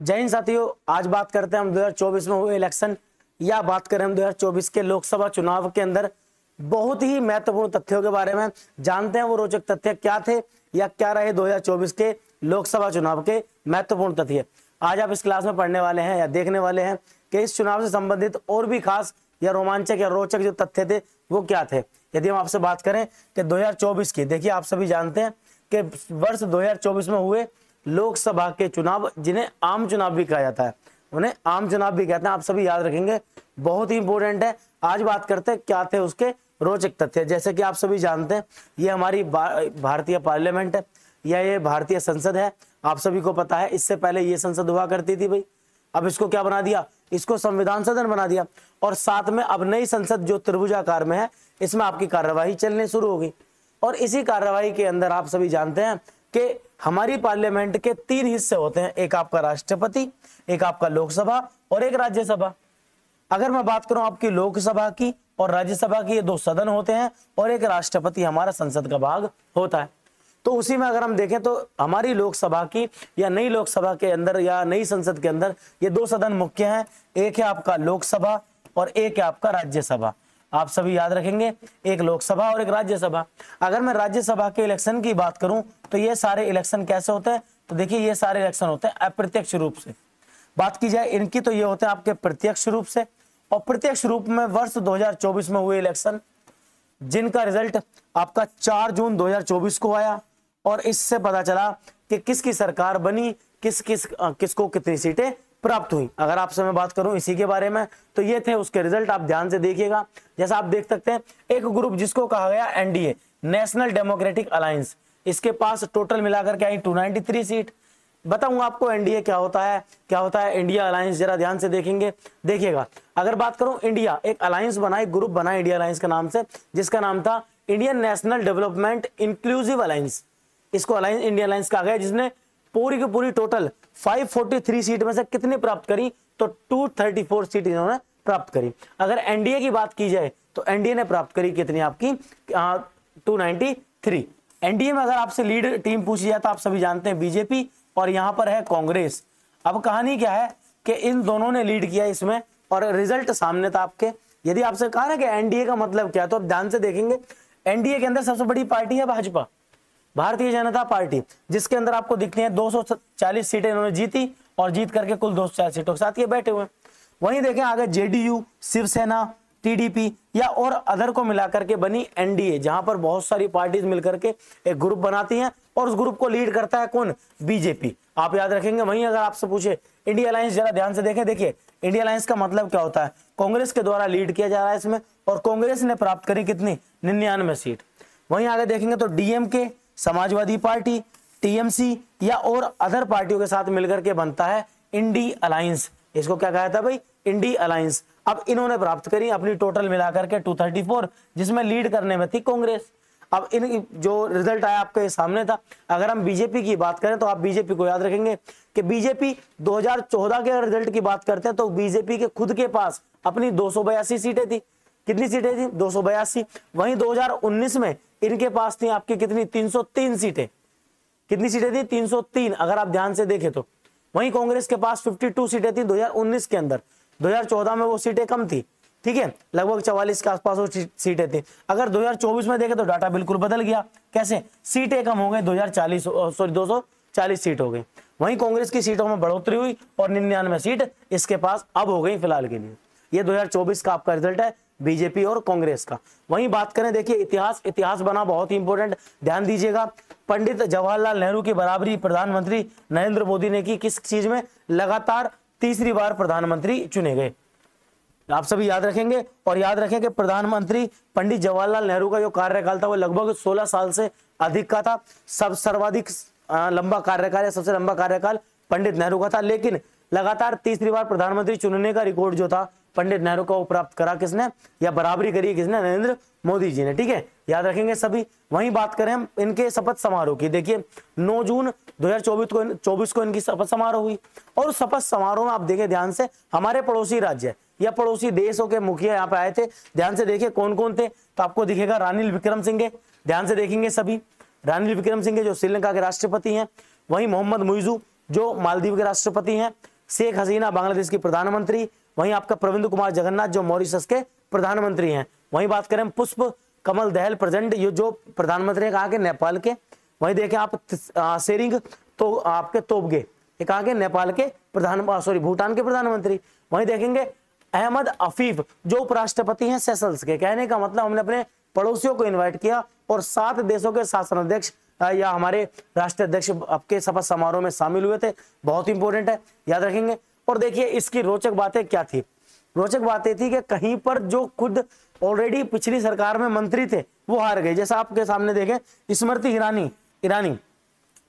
जय हिंद साथियों, आज बात करते हैं हम 2024 में हुए इलेक्शन या बात करें हम 2024 के लोकसभा चुनाव के अंदर बहुत ही महत्वपूर्ण तथ्यों के बारे में। जानते हैं वो रोचक तथ्य क्या थे या क्या रहे 2024 के लोकसभा चुनाव के महत्वपूर्ण तथ्य। आज आप इस क्लास में पढ़ने वाले हैं या देखने वाले हैं कि इस चुनाव से संबंधित और भी खास या रोमांचक या रोचक जो तथ्य थे वो क्या थे। यदि हम आपसे बात करें कि 2024 की, देखिए आप सभी जानते हैं कि वर्ष 2024 में हुए लोकसभा के चुनाव, जिन्हें आम चुनाव भी कहा जाता है, उन्हें आम चुनाव भी कहते हैं, आप सभी याद रखेंगे, बहुत ही इंपॉर्टेंट है। आज बात करते हैं क्या थे उसके रोचक तथ्य। जैसे कि आप सभी जानते हैं ये हमारी भारतीय पार्लियामेंट है या ये भारतीय संसद है, आप सभी को पता है। इससे पहले ये संसद हुआ करती थी भाई, अब इसको क्या बना दिया, इसको संविधान सदन बना दिया। और साथ में अब नई संसद जो त्रिभुजाकार में है, इसमें आपकी कार्यवाही चलनी शुरू होगी। और इसी कार्यवाही के अंदर आप सभी जानते हैं कि हमारी पार्लियामेंट के 3 हिस्से होते हैं, एक आपका राष्ट्रपति, एक आपका लोकसभा और एक राज्यसभा। अगर मैं बात करूं आपकी लोकसभा की और राज्यसभा की, ये 2 सदन होते हैं और एक राष्ट्रपति हमारा संसद का भाग होता है। तो उसी में अगर हम देखें तो हमारी लोकसभा की या नई लोकसभा के अंदर या नई संसद के अंदर ये 2 सदन मुख्य हैं, एक है आपका लोकसभा और एक है आपका राज्यसभा। आप सभी याद रखेंगे, एक लोकसभा और एक राज्यसभा। अगर मैं राज्यसभा के इलेक्शन की बात करूं तो ये सारे इलेक्शन कैसे होते हैं, तो देखिए ये सारे इलेक्शन होते हैं अप्रत्यक्ष रूप से। बात की जाए इनकी तो ये होते हैं आपके प्रत्यक्ष रूप से, और प्रत्यक्ष रूप में वर्ष 2024 में हुए इलेक्शन जिनका रिजल्ट आपका 4 जून 2024 को आया और इससे पता चला कि किसकी सरकार बनी, किसको कितनी सीटें प्राप्त हुई। अगर आपसे मैं बात करूं इसी के बारे में तो ये थे उसके रिजल्ट, आप ध्यान से देखिएगा। जैसा आप देख सकते हैं एक ग्रुप जिसको कहा गया एनडीए, नेशनल डेमोक्रेटिक अलायंस, इसके पास टोटल मिलाकर के आई 293 सीट। बताऊंगा आपको एनडीए क्या होता है इंडिया अलायंस, जरा ध्यान से देखेंगे, देखिएगा। अगर बात करूं इंडिया, एक अलायंस बना, एक ग्रुप बना इंडिया अलायंस के नाम से, जिसका नाम था Indian national development inclusive alliance. इसको अलायंस इंडिया अलायंस कहा गया, जिसने पूरी की पूरी टोटल 543 सीट में से कितनी प्राप्त करी, तो 234 सीट इन्होंने प्राप्त करी। अगर एनडीए की बात की जाए तो एनडीए ने प्राप्त करी कितनी आपकी 293। एनडीए में अगर आपसे लीड टीम पूछी जाए तो आप सभी जानते हैं बीजेपी और यहां पर है कांग्रेस। अब कहानी क्या है कि इन दोनों ने लीड किया इसमें और रिजल्ट सामने था आपके। यदि आपसे कहा ना कि एनडीए का मतलब क्या, तो आप ध्यान से देखेंगे एनडीए के अंदर सबसे बड़ी पार्टी है भाजपा, भारतीय जनता पार्टी, जिसके अंदर आपको दिखती है 240 सीटें इन्होंने जीती और जीत करके कुल 240 सीटों के साथ ये बैठे हुए हैं। वहीं देखें आगे जेडीयू, शिवसेना, टीडीपी या और अदर को मिलाकर के बनी एनडीए, जहां पर बहुत सारी पार्टीज मिलकर के एक ग्रुप बनाती हैं और उस ग्रुप को लीड करता है कौन, बीजेपी। आप याद रखेंगे। वहीं अगर आपसे पूछे इंडिया अलायंस, जरा ध्यान से देखें, देखिए इंडिया अलायंस का मतलब क्या होता है, कांग्रेस के द्वारा लीड किया जा रहा है इसमें और कांग्रेस ने प्राप्त करी कितनी, 99 सीट। वहीं आगे देखेंगे तो डीएमके, समाजवादी पार्टी, टीएमसी या और अदर पार्टियों के साथ मिलकर के बनता है इंडी अलायंस। इसको क्या कहा था भाई, इंडी अलायंस। अब इन्होंने प्राप्त करी अपनी टोटल मिलाकर के 234, जिसमें लीड करने में थी कांग्रेस। अब इन जो रिजल्ट आया आपके सामने था। अगर हम बीजेपी की बात करें तो आप बीजेपी को याद रखेंगे कि बीजेपी 2014 के रिजल्ट की बात करते हैं तो बीजेपी के खुद के पास अपनी 282 सीटें थी। कितनी सीटें थी, 282। वहीं 2019 में इनके पास थी आपकी कितनी, 303 सीटें। कितनी सीटें थी, 303 अगर आप ध्यान से देखें तो। वहीं कांग्रेस के पास 52 सीटें थी 2019 के अंदर, 2014 में वो सीटें कम थी, ठीक है, लगभग 44 के आसपास वो सीटें थी। अगर 2024 में देखें तो डाटा बिल्कुल बदल गया। कैसे, सीटें कम हो गई, 240 सीट हो गई। वहीं कांग्रेस की सीटों में बढ़ोतरी हुई और 99 सीट इसके पास अब हो गई फिलहाल के लिए। ये 2024 का आपका रिजल्ट है बीजेपी और कांग्रेस का। वहीं बात करें, देखिए इतिहास बना बहुत ही इंपॉर्टेंट, ध्यान दीजिएगा। पंडित जवाहरलाल नेहरू की बराबरी प्रधानमंत्री नरेंद्र मोदी ने की किस चीज में, लगातार तीसरी बार प्रधानमंत्री चुने गए। आप सभी याद रखेंगे और याद रखें कि प्रधानमंत्री पंडित जवाहरलाल नेहरू का जो कार्यकाल था वो लगभग 16 साल से अधिक का था। सर्वाधिक लंबा कार्यकाल, सबसे लंबा कार्यकाल पंडित नेहरू का था, लेकिन लगातार तीसरी बार प्रधानमंत्री चुनने का रिकॉर्ड जो था पंडित नेहरू को प्राप्त करा किसने, या बराबरी करी किसने, नरेंद्र मोदी जी ने, ठीक है, याद रखेंगे सभी। वहीं बात करें हम इनके शपथ समारोह की, देखिए 9 जून 2024 को इनकी शपथ समारोह हुई और उस शपथ समारोह में आप देखें ध्यान से, हमारे पड़ोसी राज्य या पड़ोसी देशों के मुखिया यहाँ पे आए थे। ध्यान से देखिए कौन कौन थे, तो आपको दिखेगा रानिल विक्रमसिंघे, ध्यान से देखेंगे सभी, रानिल विक्रमसिंघे जो श्रीलंका के राष्ट्रपति हैं। वहीं मोहम्मद मुइजू जो मालदीव के राष्ट्रपति हैं, शेख हसीना बांग्लादेश की प्रधानमंत्री, वहीं आपका प्रविंद कुमार जगन्नाथ जो मॉरिशस के प्रधानमंत्री हैं। वहीं बात करें पुष्प कमल दहल प्रेजेंट, ये जो प्रधानमंत्री कहा के नेपाल के। वहीं देखें आप सेरिंग तो आपके तोबगे, ये कहा के नेपाल के भूटान के प्रधानमंत्री। वहीं देखेंगे अहमद अफीफ जो उपराष्ट्रपति हैं सेशल्स के। कहने का मतलब हमने अपने पड़ोसियों को इन्वाइट किया और 7 देशों के शासन अध्यक्ष या हमारे राष्ट्रीय अध्यक्ष आपके शपथ समारोह में शामिल हुए थे। बहुत इंपॉर्टेंट है, याद रखेंगे। और देखिए इसकी रोचक बातें क्या थी। रोचक बातें थी कि कहीं पर जो खुद ऑलरेडी पिछली सरकार में मंत्री थे वो हार गए। जैसा आपके सामने देखें स्मृति ईरानी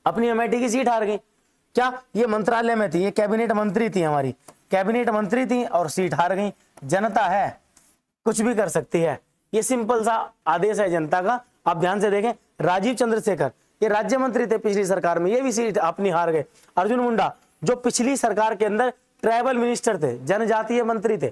अपनी अमेठी की सीट हार गई। क्या ये मंत्रालय में थी, ये कैबिनेट मंत्री थी, हमारी कैबिनेट मंत्री थी और सीट हार गई। जनता है, कुछ भी कर सकती है, ये सिंपल सा आदेश है जनता का। आप ध्यान से देखें राजीव चंद्रशेखर ये राज्य मंत्री थे पिछली सरकार में, ये भी सीट अपनी हार गए। अर्जुन मुंडा जो पिछली सरकार के अंदर ट्राइबल मिनिस्टर थे, जनजातीय मंत्री थे,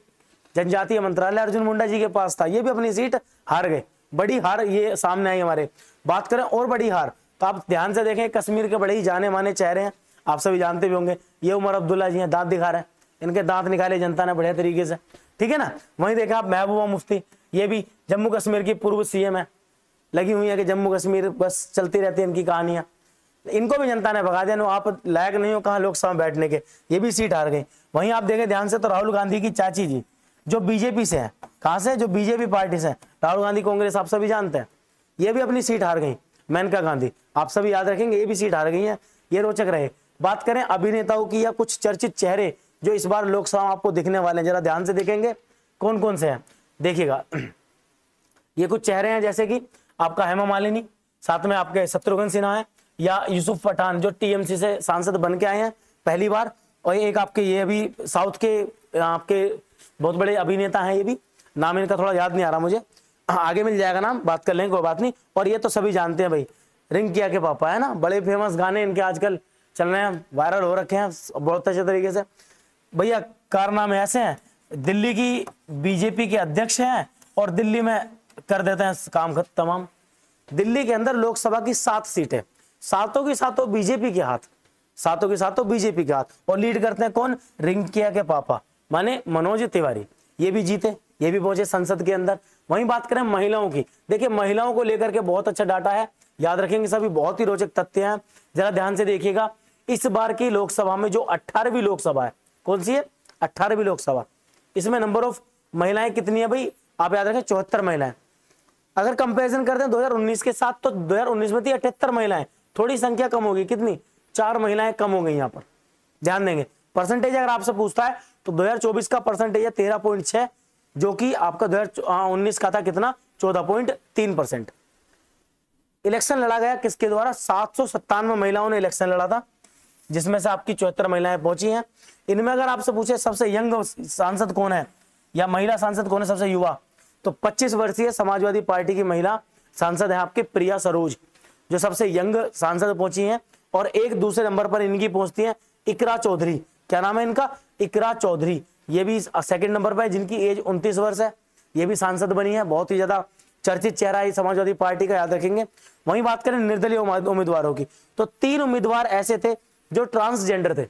जनजातीय मंत्रालय अर्जुन मुंडा जी के पास था, ये भी अपनी सीट हार गए। बड़ी हार ये सामने आई हमारे। बात करें और बड़ी हार तो आप ध्यान से देखें कश्मीर के बड़े ही जाने माने चेहरे हैं, आप सभी जानते भी होंगे। ये उमर अब्दुल्ला जी हैं, दांत दिखा रहे हैं, इनके दांत निकाले जनता ने बढ़िया तरीके से, ठीक है ना। वहीं देखा आप महबूबा मुफ्ती, ये भी जम्मू कश्मीर की पूर्व सीएम है, लगी हुई है कि जम्मू कश्मीर बस चलती रहती है इनकी कहानियां। इनको भी जनता ने भगा दिया, आप लायक नहीं हो कहाँ लोकसभा में बैठने के, ये भी सीट हार गई। वहीं आप देखें ध्यान से तो राहुल गांधी की चाची जी जो बीजेपी से है, कहाँ से, जो बीजेपी पार्टी से, राहुल गांधी कांग्रेस आप सभी जानते हैं, ये भी अपनी सीट हार गई। मेनका गांधी आप सभी याद रखेंगे, ये भी सीट हार गई है। ये रोचक रहे। बात करें अभिनेताओं की या कुछ चर्चित चेहरे जो इस बार लोकसभा आपको दिखने वाले हैं, जरा ध्यान से देखेंगे कौन कौन से हैं। देखिएगा ये कुछ चेहरे हैं जैसे कि आपका हेमा मालिनी, साथ में आपके शत्रुघ्न सिन्हा है, या यूसुफ पठान जो टीएमसी से सांसद बन के आए हैं पहली बार, और एक आपके ये भी साउथ के आपके बहुत बड़े अभिनेता हैं, ये भी नाम इनका थोड़ा याद नहीं आ रहा मुझे, आगे मिल जाएगा नाम, बात कर लेंगे कोई बात नहीं। और ये तो सभी जानते हैं भाई, रिंकिया के पापा है ना, बड़े फेमस गाने इनके आजकल चल रहे हैं, वायरल हो रखे हैं बहुत अच्छे तरीके से। भैया कारनामे ऐसे हैं, दिल्ली की बीजेपी के अध्यक्ष हैं और दिल्ली में कर देते हैं काम तमाम। दिल्ली के अंदर लोकसभा की 7 सीटें, सातों की सातों बीजेपी के हाथ, सातों की सातों बीजेपी के हाथ, और लीड करते हैं कौन, रिंकिया के पापा माने मनोज तिवारी, ये भी जीते, ये भी पहुंचे संसद के अंदर। वहीं बात करें महिलाओं की, देखिए महिलाओं को लेकर के बहुत अच्छा डाटा है, याद रखेंगे सभी, बहुत ही रोचक तथ्य हैं। जरा ध्यान से देखिएगा इस बार की लोकसभा में जो 18वीं लोकसभा है, कौन सी है, 18वीं लोकसभा, इसमें नंबर ऑफ महिलाएं कितनी है भाई, आप याद रखें 74 महिलाएं। अगर कंपैरिजन करते हैं 2019 के साथ, तो 2019 में थी 78 महिलाएं, थोड़ी संख्या कम होगी, कितनी, 4 महिलाएं कम हो गई। यहाँ पर ध्यान देंगे परसेंटेज अगर आपसे पूछता है तो 2024 का परसेंटेज है 13.6, जो कि आपका 2019 का था कितना, 14.3%। इलेक्शन लड़ा गया किसके द्वारा, 797 महिलाओं ने इलेक्शन लड़ा था, जिसमें से आपकी 74 महिलाएं पहुंची हैं। इनमें अगर आपसे पूछे सबसे यंग सांसद कौन है या महिला सांसद कौन है सबसे युवा, तो 25 वर्षीय समाजवादी पार्टी की महिला सांसद है आपके प्रिया सरोज, जो सबसे यंग सांसद पहुंची हैं। और एक दूसरे नंबर पर इनकी पहुंचती है इकरा चौधरी, क्या नाम है इनका, इकरा चौधरी, ये भी सेकंड नंबर पर है, जिनकी एज 29 वर्ष है, ये भी सांसद बनी है, बहुत ही ज्यादा चर्चित चेहरा है समाजवादी पार्टी का, याद रखेंगे। वहीं बात करें निर्दलीय उम्मीदवारों की, तो 3 उम्मीदवार ऐसे थे जो ट्रांसजेंडर थे,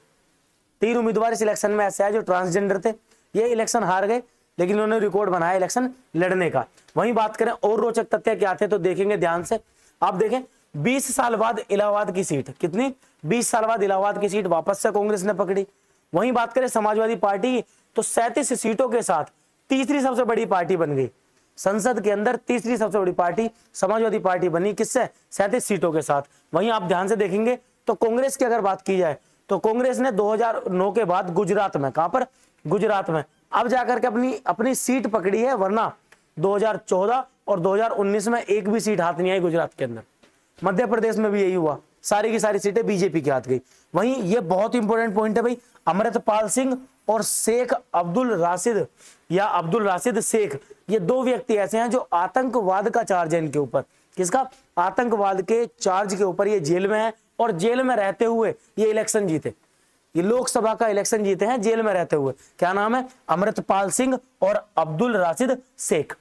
3 उम्मीदवार इस इलेक्शन में ऐसे है जो ट्रांसजेंडर थे, ये इलेक्शन हार गए, लेकिन उन्होंने रिकॉर्ड बनाया इलेक्शन लड़ने का। वहीं बात करें और रोचक तथ्य क्या थे, तो देखेंगे ध्यान से, आप देखें 20 साल बाद इलाहाबाद की सीट, कितनी, 20 साल बाद इलाहाबाद की सीट वापस से कांग्रेस ने पकड़ी। वहीं बात करें समाजवादी पार्टी की, तो 37 सीटों के साथ तीसरी सबसे बड़ी पार्टी बन गई, संसद के अंदर तीसरी सबसे बड़ी पार्टी समाजवादी पार्टी बनी, किससे, 37 सीटों के साथ। वहीं आप ध्यान से देखेंगे तो कांग्रेस की अगर बात की जाए तो कांग्रेस ने 2009 के बाद गुजरात में, कहां पर, गुजरात में अब जाकर के अपनी सीट पकड़ी है, वरना 2014 और 2019 में एक भी सीट हाथ नहीं आई गुजरात के अंदर। मध्य प्रदेश में भी यही हुआ, सारी की सारी सीटें बीजेपी के हाथ गई। वहीं ये बहुत इंपॉर्टेंट पॉइंट है भाई, अमृतपाल सिंह और शेख अब्दुल राशिद या अब्दुल राशिद शेख, ये 2 व्यक्ति ऐसे हैं जो आतंकवाद का चार्ज है इनके ऊपर, किसका, आतंकवाद के चार्ज के ऊपर ये जेल में है, और जेल में रहते हुए ये इलेक्शन जीते, ये लोकसभा का इलेक्शन जीते हैं जेल में रहते हुए। क्या नाम है, अमृतपाल सिंह और अब्दुल राशिद शेख।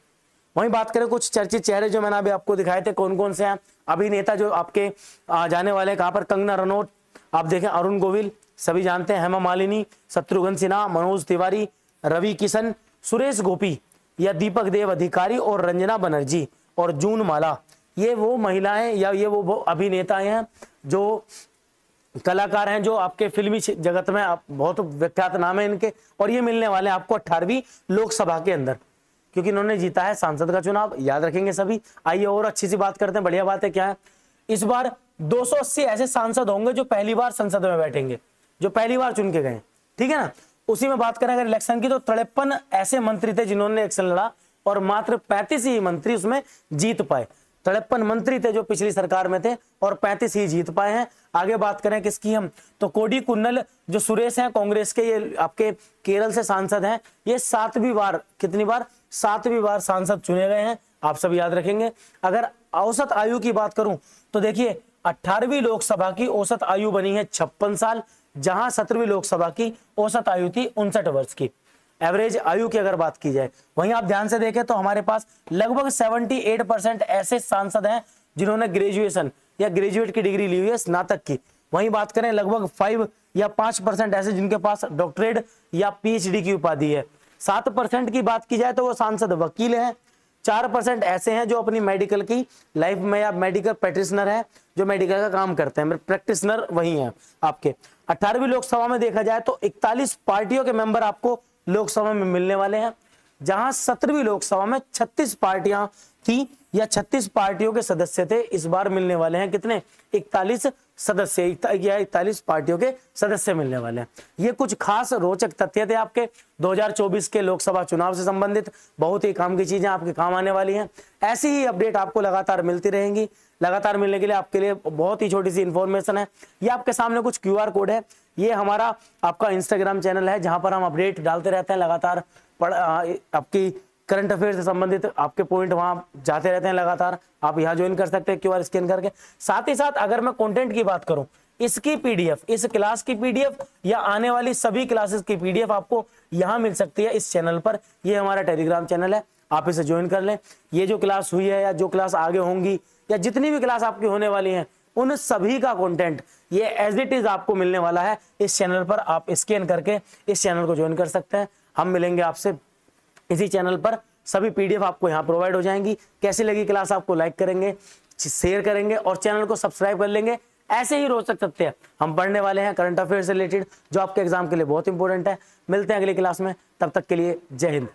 वहीं बात करें कुछ चर्चित चेहरे जो मैंने अभी आपको दिखाए थे, कौन कौन से हैं अभिनेता जो आपके जाने वाले, कहां पर, कंगना रनौत, आप देखें अरुण गोविल, सभी जानते हैं, हेमा मालिनी, शत्रुघ्न सिन्हा, मनोज तिवारी, रवि किशन, सुरेश गोपी या दीपक देव अधिकारी और रंजना बनर्जी और जून माला, ये वो महिलाएं या ये वो अभिनेता हैं जो कलाकार हैं जो आपके फिल्मी जगत में आप बहुत विख्यात नाम है इनके, और ये मिलने वाले हैं आपको 18वीं लोकसभा के अंदर, क्योंकि इन्होंने जीता है सांसद का चुनाव, याद रखेंगे सभी। आइए और अच्छी सी बात करते हैं, बढ़िया बात है क्या है, इस बार 280 ऐसे सांसद होंगे जो पहली बार संसद में बैठेंगे, जो पहली बार चुन के गए, ठीक है ना। उसी में बात करें अगर इलेक्शन की तो 53 ऐसे मंत्री थे जिन्होंने इलेक्शन लड़ा और मात्र 35 ही मंत्री उसमें जीत पाए। 53 मंत्री थे जो पिछली सरकार में थे और 35 ही जीत पाए हैं। आगे बात करें किसकी हम, तो कोडी कुन्नल जो सुरेश हैं कांग्रेस के, ये आपके केरल से सांसद हैं, ये 7वीं बार, कितनी बार, 7वीं बार सांसद चुने गए हैं, आप सब याद रखेंगे। अगर औसत आयु की बात करूं तो देखिए 18वीं लोकसभा की औसत आयु बनी है 56 साल, जहां 17वीं लोकसभा की औसत आयु थी 59 वर्ष की। एवरेज आयु की अगर बात की जाए, वहीं आप ध्यान से देखें तो हमारे पास लगभग 78% ऐसे सांसद हैं जिन्होंने ग्रेजुएशन या ग्रेजुएट की डिग्री ली हुई है, स्नातक की। वहीं बात करें लगभग 5 या 5% ऐसे जिनके पास डॉक्टरेट या पीएचडी की उपाधि है। 7% की बात की जाए तो वो सांसद वकील हैं। 4% ऐसे हैं जो अपनी मेडिकल की लाइफ में या मेडिकल प्रैक्टिशनर है, जो मेडिकल का काम करते हैं, प्रैक्टिशनर वही हैं आपके। 18वीं लोकसभा में देखा जाए तो 41 पार्टियों के मेंबर आपको लोकसभा में मिलने वाले हैं, जहां 17वीं लोकसभा में 36 पार्टियां थी या 36 पार्टियों के सदस्य थे, इस बार मिलने वाले हैं कितने, 41 सदस्य या 41 पार्टियों के सदस्य मिलने वाले हैं। ये कुछ खास रोचक तथ्य थे आपके 2024 के लोकसभा चुनाव से संबंधित, बहुत ही काम की चीजें आपके काम आने वाली हैं। ऐसी ही अपडेट आपको लगातार मिलती रहेंगी। लगातार मिलने के लिए आपके लिए बहुत ही छोटी सी इंफॉर्मेशन है, ये आपके सामने कुछ QR कोड है, ये हमारा आपका इंस्टाग्राम चैनल है जहां पर हम अपडेट डालते रहते हैं लगातार, आपकी करंट अफेयर से संबंधित आपके पॉइंट वहां जाते रहते हैं लगातार, आप यहां ज्वाइन कर सकते हैं QR स्कैन करके। साथ ही साथ अगर मैं कंटेंट की बात करूं, इसकी PDF, इस क्लास की PDF या आने वाली सभी क्लासेस की PDF आपको यहां मिल सकती है इस चैनल पर। ये हमारा टेलीग्राम चैनल है, आप इसे ज्वाइन कर लें। ये जो क्लास हुई है या जो क्लास आगे होंगी या जितनी भी क्लास आपकी होने वाली हैं, उन सभी का कंटेंट ये एज इट इज आपको मिलने वाला है इस चैनल पर। आप स्कैन करके इस चैनल को ज्वाइन कर सकते हैं। हम मिलेंगे आपसे इसी चैनल पर, सभी PDF आपको यहाँ प्रोवाइड हो जाएंगी। कैसी लगी क्लास आपको लाइक करेंगे, शेयर करेंगे और चैनल को सब्सक्राइब कर लेंगे। ऐसे ही रोचक तथ्य हम पढ़ने वाले हैं करंट अफेयर से रिलेटेड, जो आपके एग्जाम के लिए बहुत इंपॉर्टेंट है। मिलते हैं अगली क्लास में, तब तक के लिए जय हिंद।